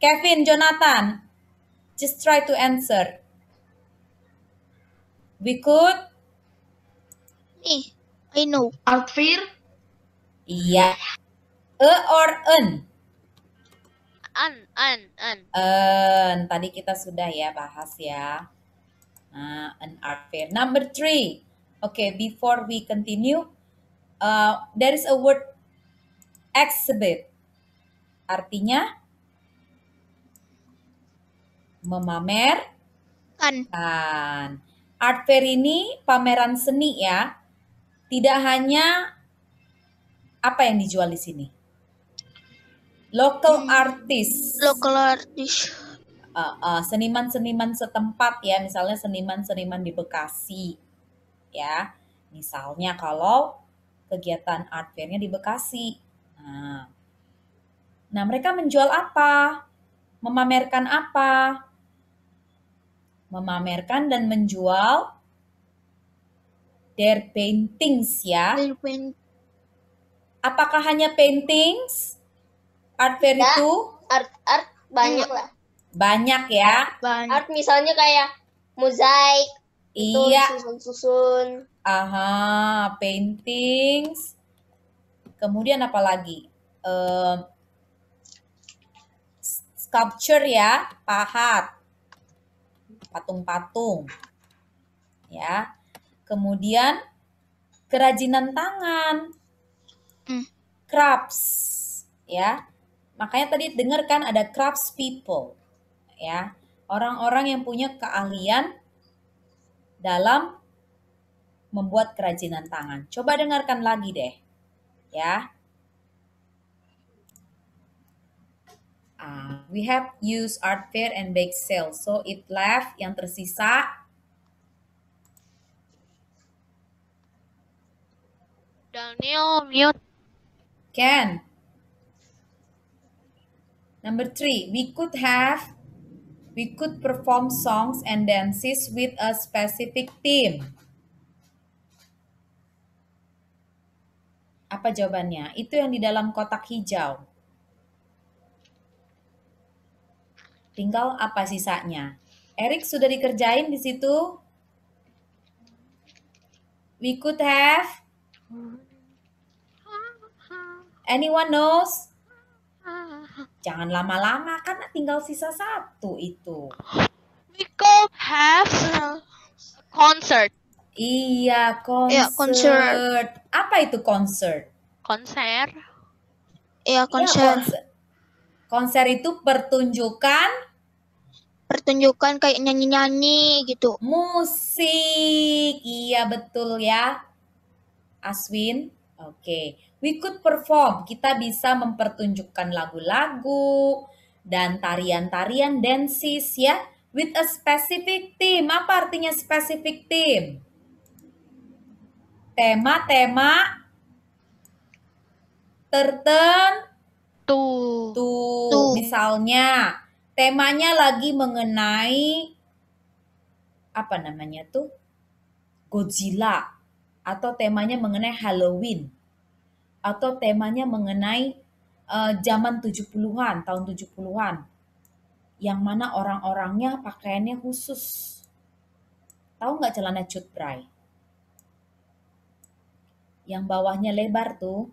Kevin, Jonathan, just try to answer. We could? I know. Art fair? Iya. Or en? Tadi kita sudah ya bahas ya. An art fair. Number 3. Okay, before we continue, there is a word exhibit. Artinya memamerkan. Art fair ini pameran seni ya. Tidak hanya apa yang dijual di sini. Local artist. Seniman-seniman setempat ya, misalnya seniman-seniman di Bekasi ya. Misalnya kalau kegiatan art fair-nya di Bekasi. Nah, mereka menjual apa? Memamerkan apa? Memamerkan dan menjual their paintings ya. Apakah hanya paintings? Art fair itu? Art banyak lah. Banyak ya. Art misalnya kayak mozaik. Iya. Susun-susun. Paintings. Kemudian apa lagi? Sculpture ya, pahat. Patung-patung. Ya. Kemudian kerajinan tangan. Crafts. Ya. Makanya tadi dengarkan ada crafts people. Ya. Orang-orang yang punya keahlian dalam membuat kerajinan tangan. Coba dengarkan lagi deh. Ya. We have used art fair and bake sale. So it left yang tersisa. Daniel, mute. Ken. Number 3, we could perform songs and dances with a specific theme. Apa jawabannya? Itu yang di dalam kotak hijau. Tinggal apa sisanya? Erik sudah dikerjain di situ? We could have? Anyone knows? Jangan lama-lama, kan tinggal sisa 1 itu. We could have concert. Iya, concert. Iya, concert. Apa itu concert? Konser. Iya, konser. Konser itu pertunjukan kayak nyanyi-nyanyi gitu. Musik. Iya, betul ya. Aswin. Oke. We could perform. Kita bisa mempertunjukkan lagu-lagu dan tarian-tarian dances ya. With a specific theme. Apa artinya specific theme? Tema-tema tertentu. Misalnya, temanya lagi mengenai apa namanya tuh? Godzilla. Atau temanya mengenai Halloween. Atau temanya mengenai zaman 70-an, tahun 70-an. Yang mana orang-orangnya pakaiannya khusus. Tahu nggak celana cut bray? Yang bawahnya lebar tuh.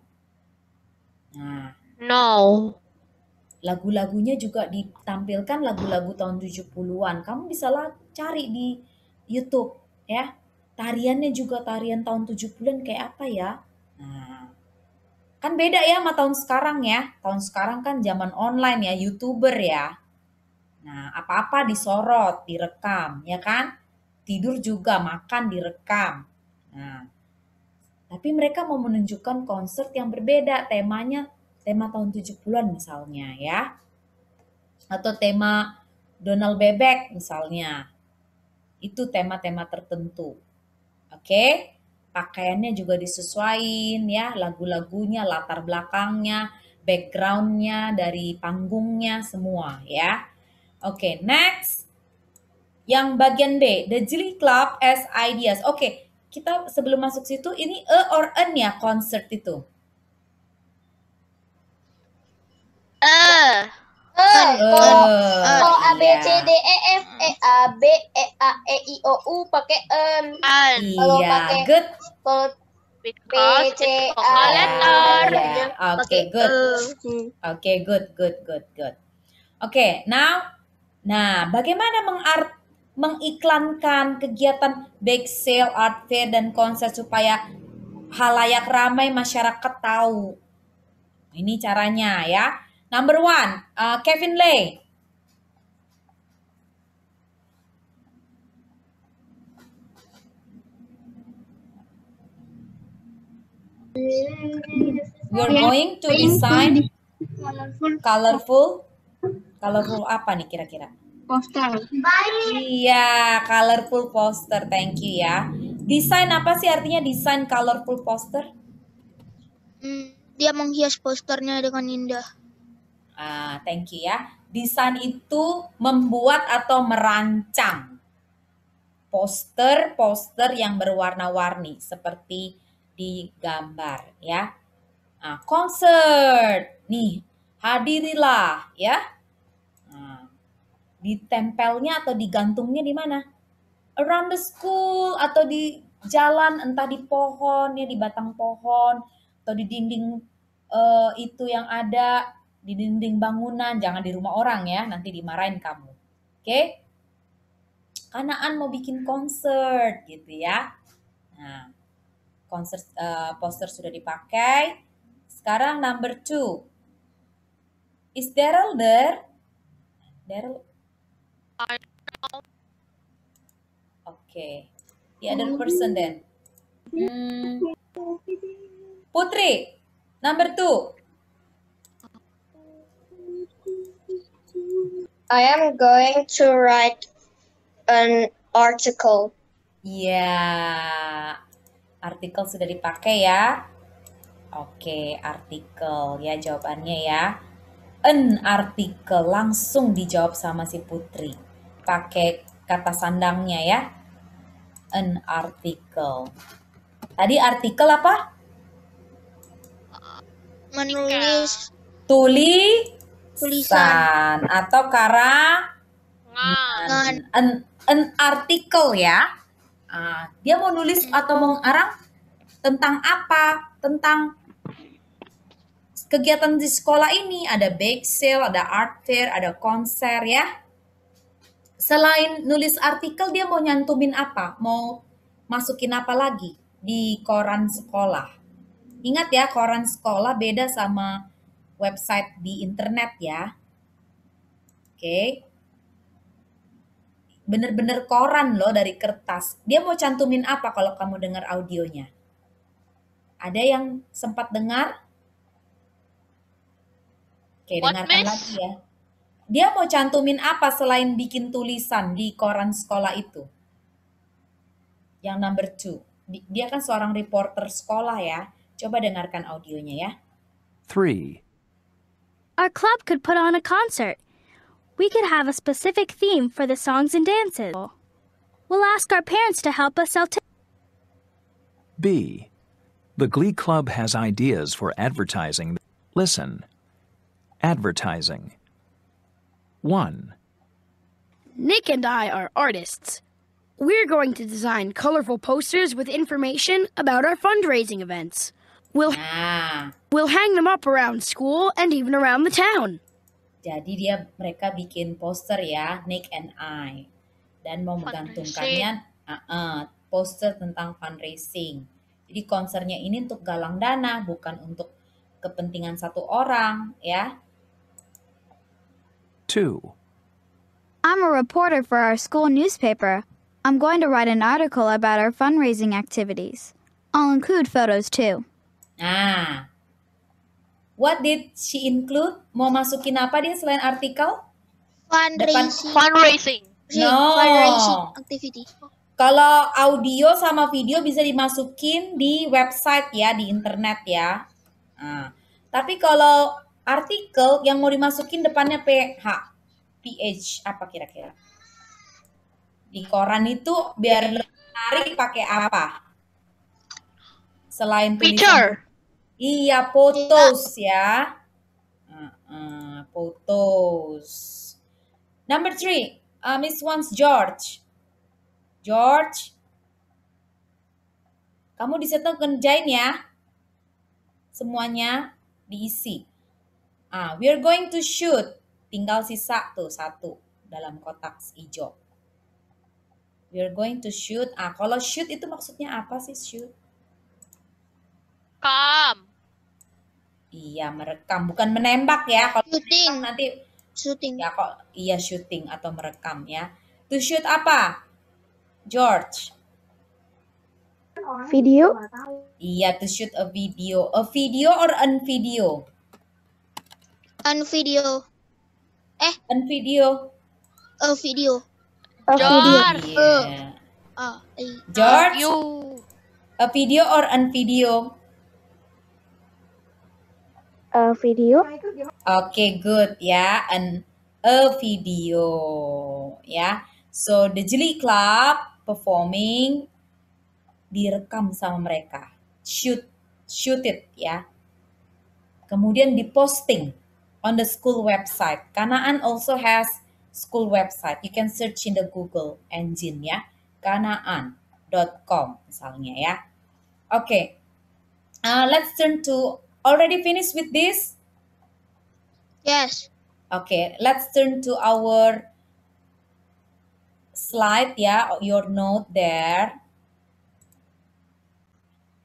Nah. No. Lagu-lagunya juga ditampilkan lagu-lagu tahun 70-an. Kamu bisa cari di YouTube ya. Tariannya juga tarian tahun 70-an kayak apa ya? Nah, kan beda ya sama tahun sekarang ya. Tahun sekarang kan zaman online ya, YouTuber ya. Nah, apa-apa disorot, direkam, ya kan? Tidur juga, makan direkam. Nah, tapi mereka mau menunjukkan konsert yang berbeda, temanya tema tahun 70-an misalnya ya. Atau tema Donald Bebek misalnya. Itu tema-tema tertentu. Oke? Pakaiannya juga disesuaikan ya, lagu-lagunya, latar belakangnya, backgroundnya, dari panggungnya semua ya. Oke, next. Yang bagian B, the Glee Club as ideas. Oke, kita sebelum masuk situ, ini or an ya concert itu? Kalau kalau A B C D Iya. E F E A B E A E I O U pakai en. An. Kalau Iya, pakai good. kalau Because C, it's A, vocal Ya, letter. ya. Oke, pakai good. Hmm. Oke, good, good, good, good. Oke, now, nah, bagaimana mengiklankan kegiatan bake sale, art fair, dan konser supaya halayak ramai masyarakat tahu? Ini caranya ya. Number one, Kevin Lay. We're going to design colorful apa nih kira-kira? Poster. Iya, colorful poster. Thank you ya. Desain apa sih artinya desain colorful poster? Dia menghias posternya dengan indah. Thank you ya. Desain itu membuat atau merancang poster-poster yang berwarna-warni seperti di gambar ya. Concert. Nih, hadirilah ya. Ditempelnya atau digantungnya di mana? Around the school atau di jalan, entah di pohon ya, di batang pohon atau di dinding itu yang ada di dinding bangunan, jangan di rumah orang ya, nanti dimarahin kamu. Oke? Kanaan mau bikin konser gitu ya. Nah, konser poster sudah dipakai. Sekarang number 2. Is Daryl there? Daryl. Okay. The other person then. Putri, number 2. I am going to write an article. Ya, artikel sudah dipakai ya. Oke, artikel ya jawabannya ya. An artikel langsung dijawab sama si Putri. Pakai kata sandangnya ya. An article. Tadi artikel apa? Menulis tulisan atau karangan. An artikel ya. Dia mau nulis atau mengarang tentang apa? Tentang kegiatan di sekolah ini. Ada bake sale, ada art fair, ada konser ya. Selain nulis artikel, dia mau nyantumin apa? Mau masukin apa lagi di koran sekolah? Ingat ya, koran sekolah beda sama website di internet ya. Oke. Bener-bener koran loh dari kertas. Dia mau cantumin apa kalau kamu dengar audionya? Ada yang sempat dengar? Oke, dengarkan lagi ya. Dia mau cantumin apa selain bikin tulisan di koran sekolah itu? Yang number 2. Dia kan seorang reporter sekolah ya. Coba dengarkan audionya ya. 3. Our club could put on a concert. We could have a specific theme for the songs and dances. We'll ask our parents to help us sell tickets. B. The Glee Club has ideas for advertising. Listen. Advertising. 1. Nick and I are artists. We're going to design colorful posters with information about our fundraising events. We'll hang them up around school and even around the town. Jadi mereka bikin poster ya, Nick and I. Dan mau menggantungkannya poster tentang fundraising. Jadi konsernya ini untuk galang dana, bukan untuk kepentingan satu orang ya. 2. I'm a reporter for our school newspaper. I'm going to write an article about our fundraising activities. I'll include photos too. What did she include? Mau masukin apa dia selain artikel? Fundraising. No. Fundraising activity. Kalau audio sama video bisa dimasukin di website ya, di internet ya. Tapi kalau artikel yang mau dimasukin depannya PH, apa kira-kira? Di koran itu biar lebih menarik pakai apa? Selain tulisan. Picture. Iya, photos ya. Photos. Number 3, Miss wants George. George, kamu di situ kerjain ya. Semuanya diisi. We are going to shoot. Tinggal sisa tuh 1 dalam kotak hijau. We are going to shoot. Kalau shoot itu maksudnya apa sih shoot? Kam. Iya, merekam, bukan menembak ya. Kalau Shooting. menembak nanti Shooting. ya kok iya shooting atau merekam ya. To shoot apa? George. Video. Iya, to shoot a video. A video or an video? An video. An video. A video. George. Iya. George, You. a video or an video? Video. Okay, good ya. A video ya. So the Glee Club performing direkam sama mereka. Shoot it ya. Kemudian diposting on the school website. Kanaan also has school website. You can search in the Google engine ya. Kanaan.com misalnya ya. Okay. Let's turn to already finished with this? Yes. Okay, let's turn to our slide ya, your note there.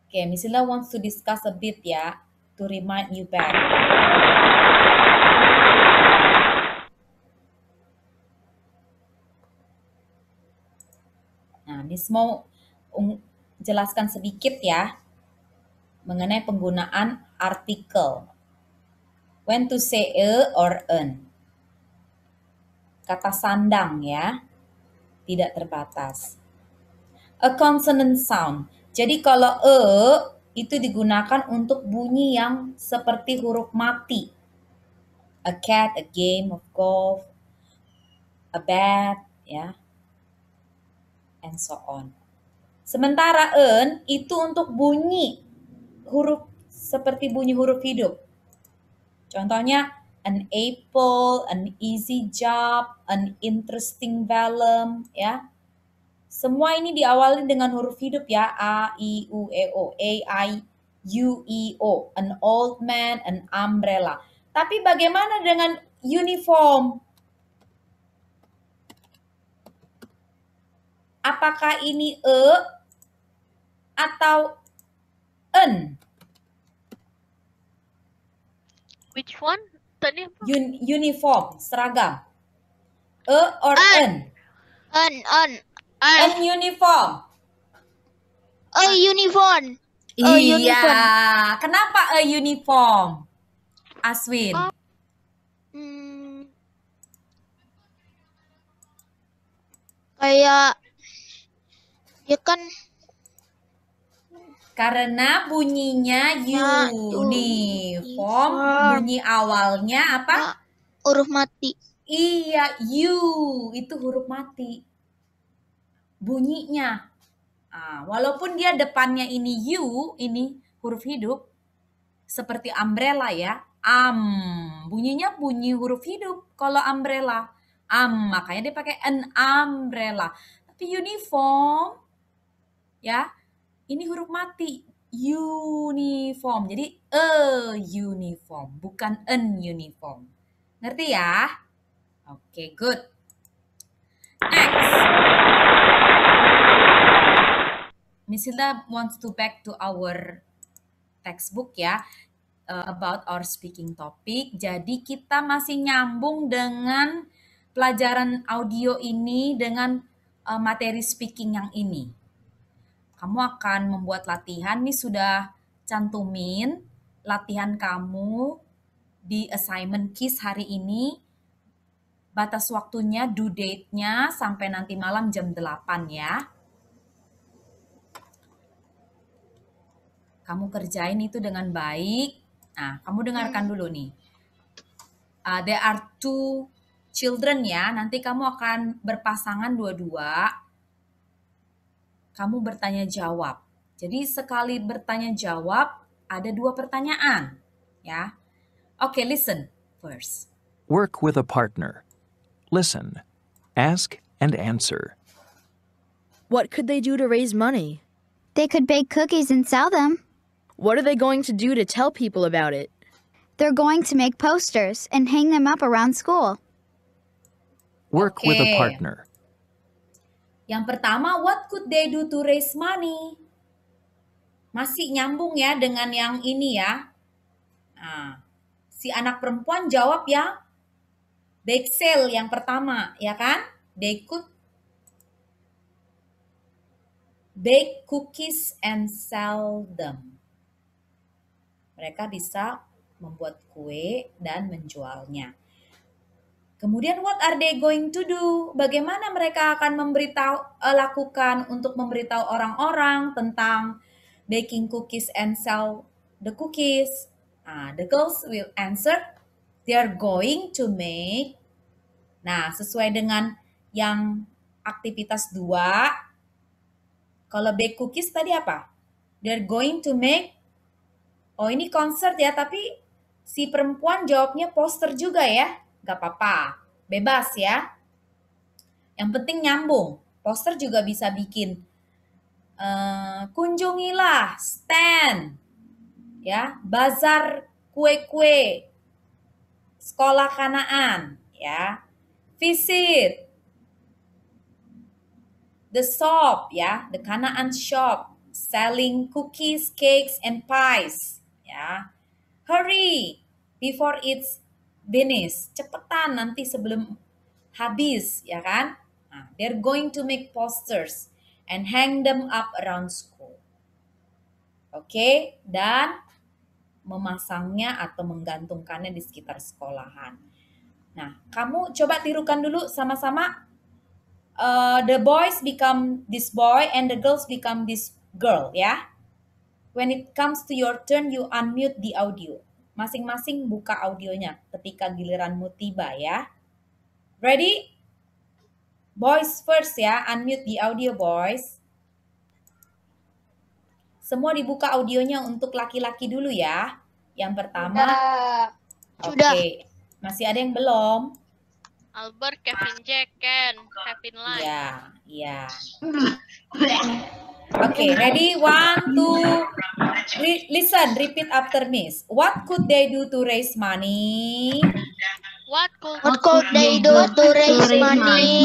Okay, Miss Ila wants to discuss a bit ya, to remind you back. Nah, Miss mau jelaskan sedikit ya, mengenai penggunaan artikel. When to say a or an. Kata sandang ya, tidak terbatas. A consonant sound. Jadi kalau itu digunakan untuk bunyi yang seperti huruf mati. A cat, a game of golf, a bat, ya, and so on. Sementara an itu untuk bunyi huruf seperti bunyi huruf hidup. Contohnya an apple, an easy job, an interesting vellum, ya. Semua ini diawali dengan huruf hidup ya. A, I, U, E, O. A, I, U, E, O. An old man, an umbrella. Tapi bagaimana dengan uniform? Apakah ini atau an? Which one? Tadi apa? Uniform, seragam. Or an? An uniform. A uniform. Iya. Kenapa a uniform? Aswin. Kayak ya kan Karena bunyinya uniform, bunyi awalnya apa? huruf mati. Iya, itu huruf mati. Bunyinya. Walaupun dia depannya ini ini huruf hidup, seperti umbrella ya. Bunyinya bunyi huruf hidup kalau umbrella. Makanya dia pakai an umbrella. Tapi uniform, ya, ini huruf mati. Uniform. Jadi uniform, bukan an uniform. Ngerti ya? Oke, good. Next. Miss Hilda wants to back to our textbook ya, about our speaking topic. Jadi kita masih nyambung dengan pelajaran audio ini dengan materi speaking yang ini. Kamu akan membuat latihan, nih sudah cantumin latihan kamu di assignment KISS hari ini. Batas waktunya, due date-nya sampai nanti malam jam 8 ya. Kamu kerjain itu dengan baik. Nah, kamu dengarkan dulu nih. There are 2 children ya. Nanti kamu akan berpasangan dua-dua. Kamu bertanya jawab. Jadi sekali bertanya jawab, ada 2 pertanyaan. Ya. Oke, listen first. Work with a partner. Listen, ask, and answer. What could they do to raise money? They could bake cookies and sell them. What are they going to do to tell people about it? They're going to make posters and hang them up around school. Work with a Oke. partner. Yang pertama, what could they do to raise money? Masih nyambung ya dengan yang ini ya. Nah, si anak perempuan jawab ya, bake sale yang pertama, ya kan? They could bake cookies and sell them. Mereka bisa membuat kue dan menjualnya. Kemudian what are they going to do? Bagaimana mereka akan lakukan untuk memberitahu orang-orang tentang baking cookies and sell the cookies? The girls will answer, they are going to make. Nah, sesuai dengan yang aktivitas 2, kalau bake cookies tadi apa? They're going to make. Oh, ini concert ya, tapi si perempuan jawabnya poster juga ya. Gak apa-apa, bebas ya. Yang penting nyambung. Poster juga bisa bikin. Kunjungilah stand, ya, bazar kue-kue, sekolah Kanaan, ya. Visit the shop, ya, the Kanaan shop, selling cookies, cakes, and pies, ya. Hurry before it's finished. Cepetan nanti sebelum habis, ya kan? Nah, they're going to make posters and hang them up around school. Oke, dan memasangnya atau menggantungkannya di sekitar sekolahan. Nah, kamu coba tirukan dulu sama-sama. The boys become this boy and the girls become this girl, ya. When it comes to your turn, you unmute the audio. Masing-masing buka audionya ketika giliranmu tiba ya. Ready? Boys first ya, unmute the audio boys. Semua dibuka audionya untuk laki-laki dulu ya. Yang pertama. Sudah. Oke. Masih ada yang belum? Albert, Kevin Jack, Ken, Kevin Lai. Iya. Okay, ready? 1, 2, listen, repeat after me. What could they do to raise money? What What could they do to raise money?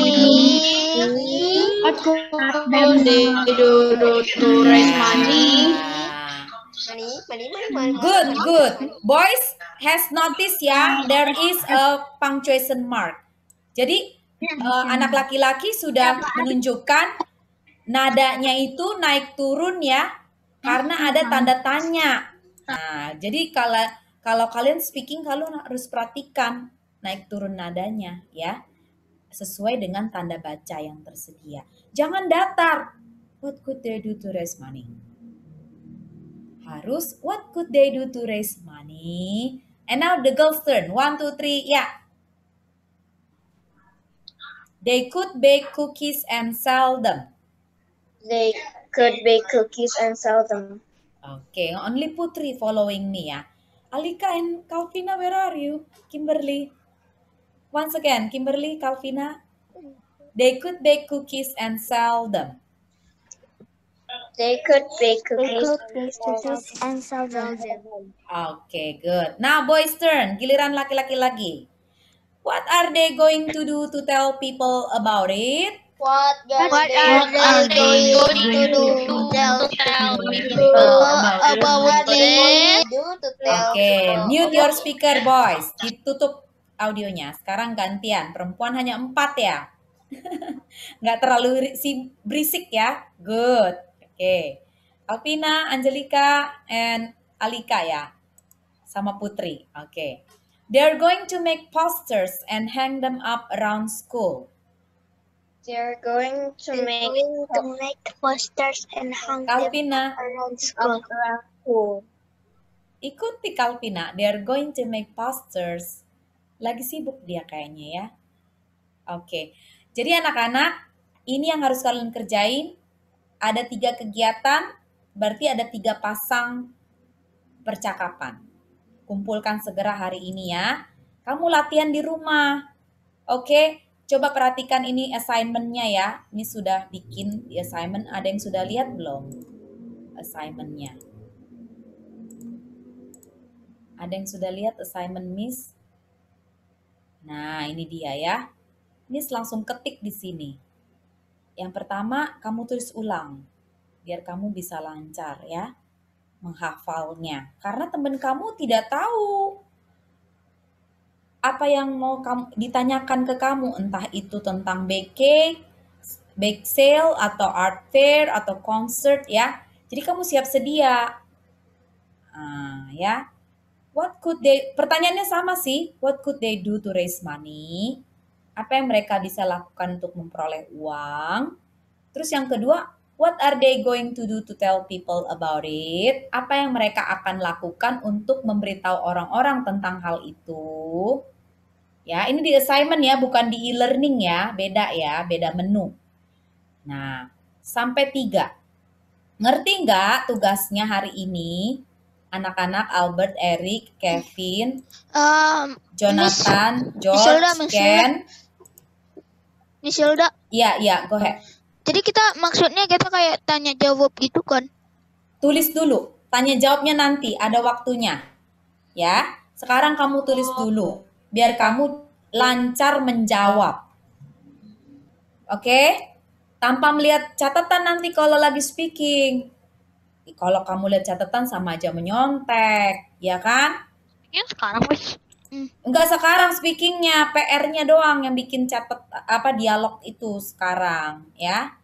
What could they do to raise money? Good. Boys has noticed ya, there is a punctuation mark. Jadi anak laki-laki sudah menunjukkan nadanya itu naik turun ya, karena ada tanda tanya. Nah, jadi kalau kalian speaking, kalian harus perhatikan naik turun nadanya ya, sesuai dengan tanda baca yang tersedia. Jangan datar. What could they do to raise money? Harus what could they do to raise money? And now the girls' turn. 1, 2, 3, ya. They could bake cookies and sell them. They could bake cookies and sell them. Okay, only Putri following me ya. Alika and Calvina, where are you? Kimberly. Once again, Kimberly, Calvina. They could bake cookies and sell them. They could bake cookies and sell them. Okay, good. Now boys' turn. Giliran laki-laki lagi. What are they going to do to tell people about it? What are they going to do to tell people about it? Okay, mute your speaker boys. Ditutup audionya. Sekarang gantian. Perempuan hanya 4 ya. Nggak terlalu berisik ya. Good. Okay. Alvina, Angelika, and Alika ya. Sama Putri. Okay. They're going to make posters and hang them up around school. They're going to make posters and hang Calvina, around school. ikuti Calvina. They're going to make posters. Lagi sibuk dia kayaknya ya. Oke. Jadi anak-anak, ini yang harus kalian kerjain. Ada 3 kegiatan, berarti ada 3 pasang percakapan. Kumpulkan segera hari ini ya. Kamu latihan di rumah. Oke, coba perhatikan ini assignment-nya ya. Ini sudah bikin di assignment. Ada yang sudah lihat belum assignment-nya? Ada yang sudah lihat assignment Miss? Nah, ini dia ya. Miss langsung ketik di sini. Yang pertama, kamu tulis ulang. Biar kamu bisa lancar ya menghafalnya. Karena teman kamu tidak tahu apa yang mau kamu ditanyakan ke kamu. Entah itu tentang bake sale, atau art fair, atau concert ya. Jadi kamu siap sedia. Ya. Pertanyaannya sama sih. What could they do to raise money? Apa yang mereka bisa lakukan untuk memperoleh uang? Terus yang kedua, what are they going to do to tell people about it? Apa yang mereka akan lakukan untuk memberitahu orang-orang tentang hal itu? Ya, ini di assignment ya, bukan di e-learning ya. Beda menu. Nah, sampai 3. Ngerti nggak tugasnya hari ini? Anak-anak Albert, Eric, Kevin, Jonathan, George, Ken. Miss Hilda. Iya, go ahead. Jadi maksudnya kita kayak tanya jawab gitu kan? Tulis dulu, tanya jawabnya nanti, ada waktunya. Ya, sekarang kamu tulis dulu, biar kamu lancar menjawab. Oke? Tanpa melihat catatan nanti kalau lagi speaking. Kalau kamu lihat catatan sama aja menyontek, ya kan? Ini sekarang, Miss. Enggak sekarang speakingnya, PR-nya doang yang bikin dialog itu sekarang, ya.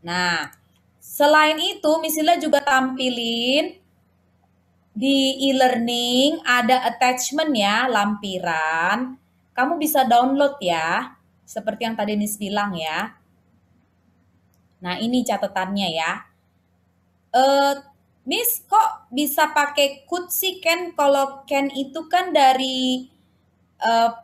Nah, selain itu, Misila juga tampilin di e-learning ada attachment ya, lampiran. Kamu bisa download ya, seperti yang tadi Miss bilang ya. Nah, ini catatannya ya. Miss, kok bisa pakai could sih Ken? Kalau Ken itu kan dari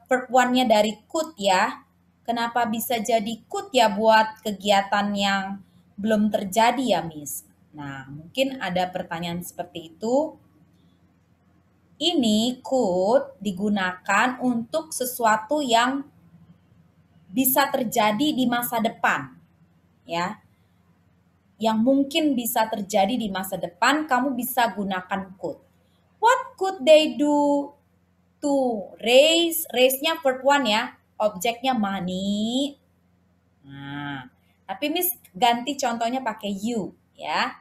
verb one-nya dari could ya. Kenapa bisa jadi could ya buat kegiatan yang belum terjadi ya Miss? Nah, mungkin ada pertanyaan seperti itu. Ini could digunakan untuk sesuatu yang bisa terjadi di masa depan. Ya. Yang mungkin bisa terjadi di masa depan, kamu bisa gunakan could. What could they do to raise? Raise-nya verb one ya, objeknya money. Nah, tapi Miss ganti contohnya pakai you ya.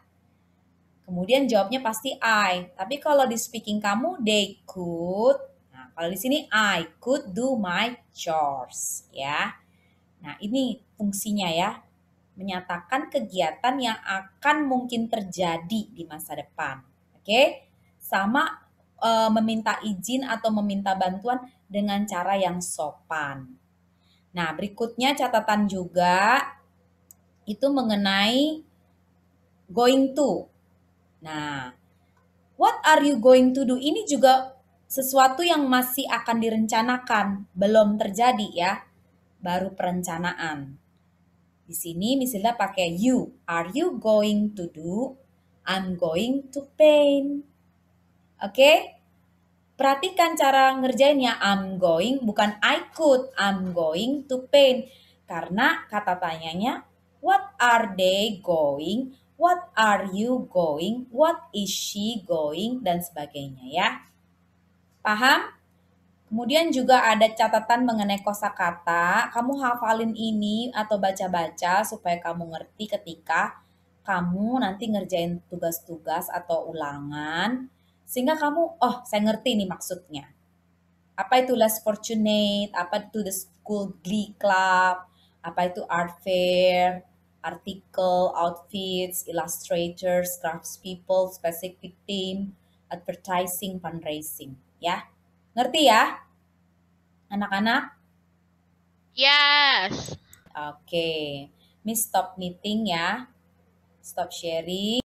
Kemudian jawabnya pasti I. Tapi kalau di speaking kamu, they could. Nah, kalau di sini I could do my chores ya. Nah, ini fungsinya ya. Menyatakan kegiatan yang akan mungkin terjadi di masa depan. Oke? Sama meminta izin atau meminta bantuan dengan cara yang sopan. Nah, berikutnya catatan juga itu mengenai going to. Nah, what are you going to do? Ini juga sesuatu yang masih akan direncanakan, belum terjadi ya. Baru perencanaan. Di sini misalnya pakai you. Are you going to do? I'm going to paint. Oke? Perhatikan cara ngerjainnya. I'm going, bukan I could. I'm going to paint. Karena kata tanyanya, what are they going? What are you going? What is she going? Dan sebagainya ya. Paham? Kemudian juga ada catatan mengenai kosakata. Kamu hafalin ini atau baca-baca supaya kamu ngerti ketika kamu nanti ngerjain tugas-tugas atau ulangan. Sehingga kamu, oh saya ngerti nih maksudnya. Apa itu less fortunate, apa itu the school glee club, apa itu art fair, article, outfits, illustrators, craftspeople, specific team, advertising, fundraising. Ya, ngerti ya anak-anak? Yes. Oke, Miss stop meeting ya, stop sharing.